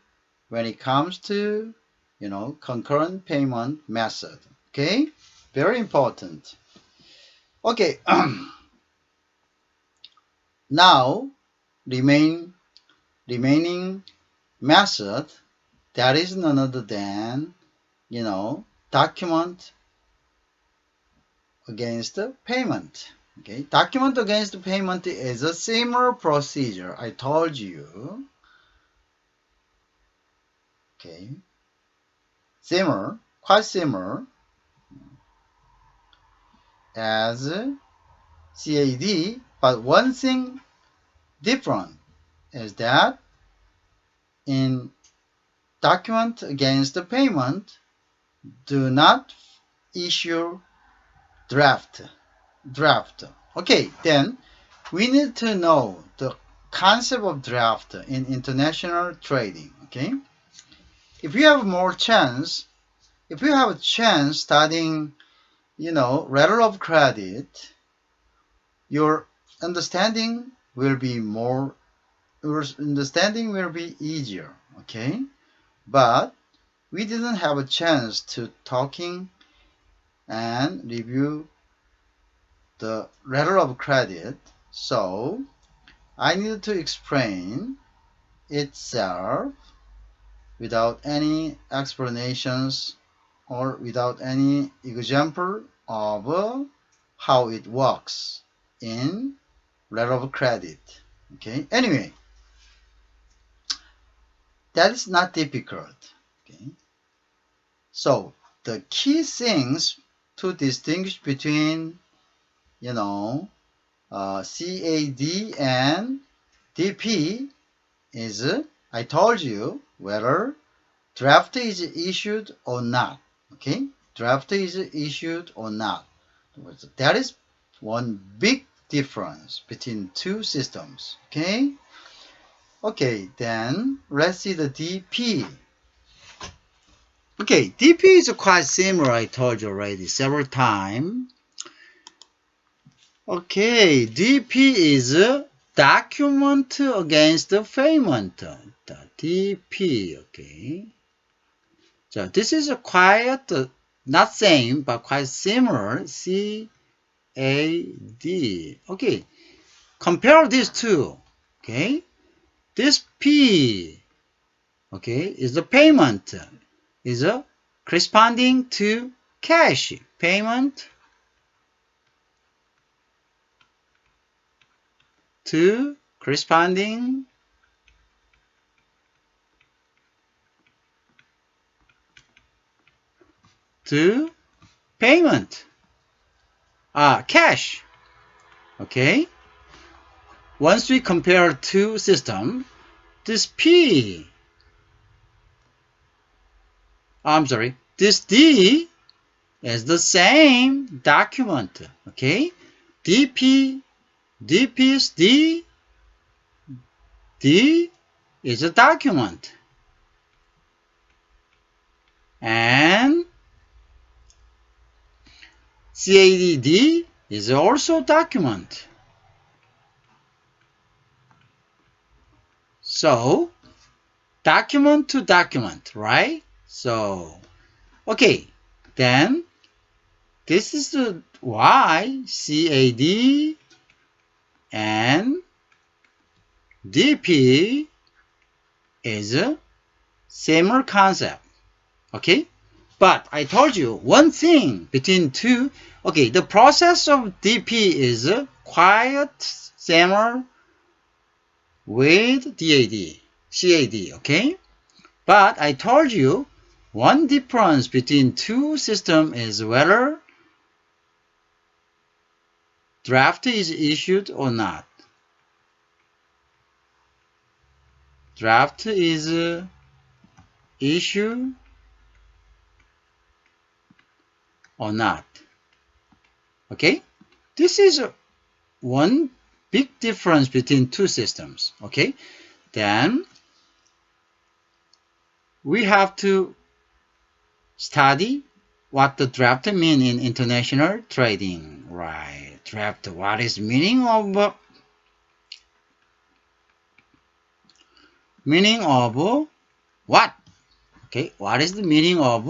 concurrent payment method. Okay, very important. Okay, now remaining method, that is none other than document against payment. Okay, document against payment is a similar procedure I told you. Okay, quite similar as CAD, but one thing different is that in document against the payment do not issue draft. Okay, then we need to know the concept of draft in international trading. Okay, if you have a chance studying letter of credit, your understanding will be easier. Okay, but we didn't have a chance to talking and review the letter of credit, so I needed to explain itself without any explanations or without any example of how it works in letter of credit. Okay, anyway, that is not difficult. Okay, so the key things to distinguish between, CAD and DP is, I told you whether draft is issued or not. Okay, draft is issued or not. That is one big difference between two systems. Okay. Okay, then let's see the DP. Okay, DP is quite similar. I told you already several times. Okay, DP is document against the payment. The DP. Okay. So this is quite not same but quite similar. CAD. Okay, compare these two. Okay, this P, okay, is the payment, is corresponding to cash payment to corresponding to payment, cash. Okay, once we compare two systems, this P, this D is the same document. Okay, DP is D is a document, and CAD is also document. So document to document, right? So okay, then this is why CAD and DP is a similar concept. Okay, but I told you one thing between two. Okay, the process of DP is quite similar with CAD. Okay, but I told you one difference between two systems is whether draft is issued or not. Draft is issued or not. Okay, this is one big difference between two systems. Okay, then we have to study what the draft mean in international trading, right? Draft, what is meaning of what? Okay, what is the meaning of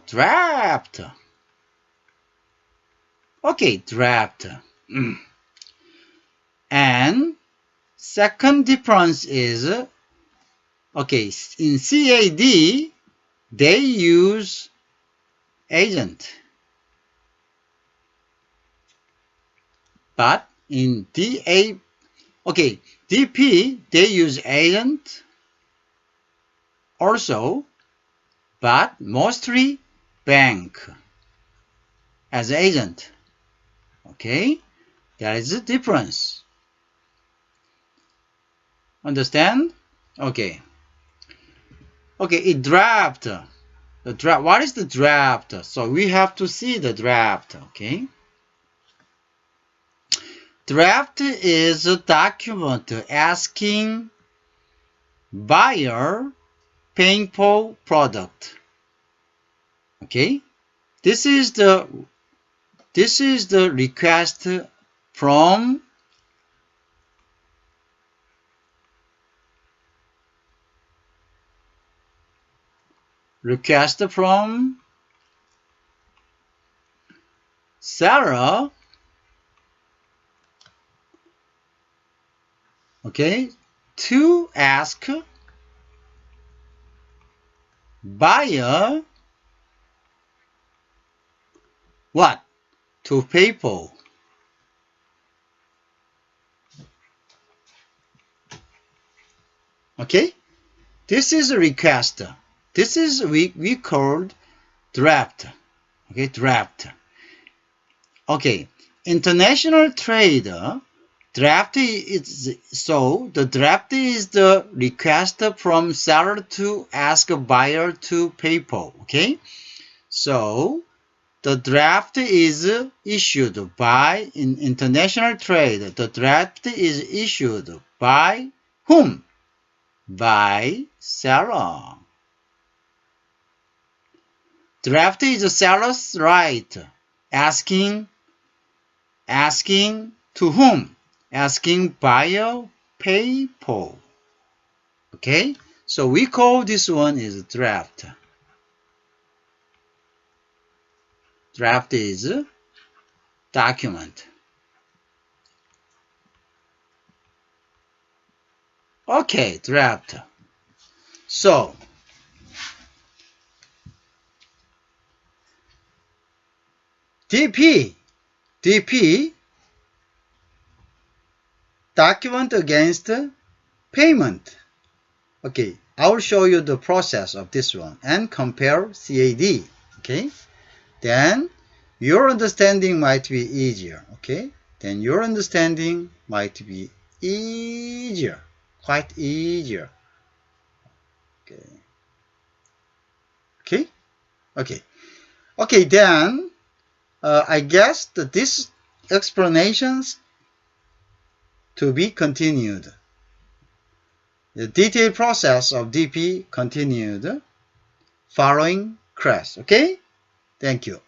draft? Okay, draft. And second difference is, okay, in CAD they use agent, but in DP they use agent also, but mostly bank as agent. Okay, that is the difference. Understand? Okay. Okay, draft. The draft. What is the draft? So we have to see the draft. Okay. Draft is a document asking buyer paying for product. Okay. This is the request from seller, okay, to ask buyer what? To PayPal. Okay, this is a request. This is we called draft. Okay, draft. Okay, international trader draft is so the draft is the request from seller to ask buyer to PayPal. Okay, so the draft is issued by in international trade. The draft is issued by whom? By seller. Draft is the seller's right. Asking to whom? Asking buyer PayPal. Okay, so we call this one is draft. Draft is document. Okay, draft. So DP document against payment. Okay, I will show you the process of this one and compare CAD. Okay, then your understanding might be easier. Okay, then your understanding might be easier, quite easier. Okay. Then I guess that this explanations to be continued. The detailed process of DP continued following class. Okay? Thank you.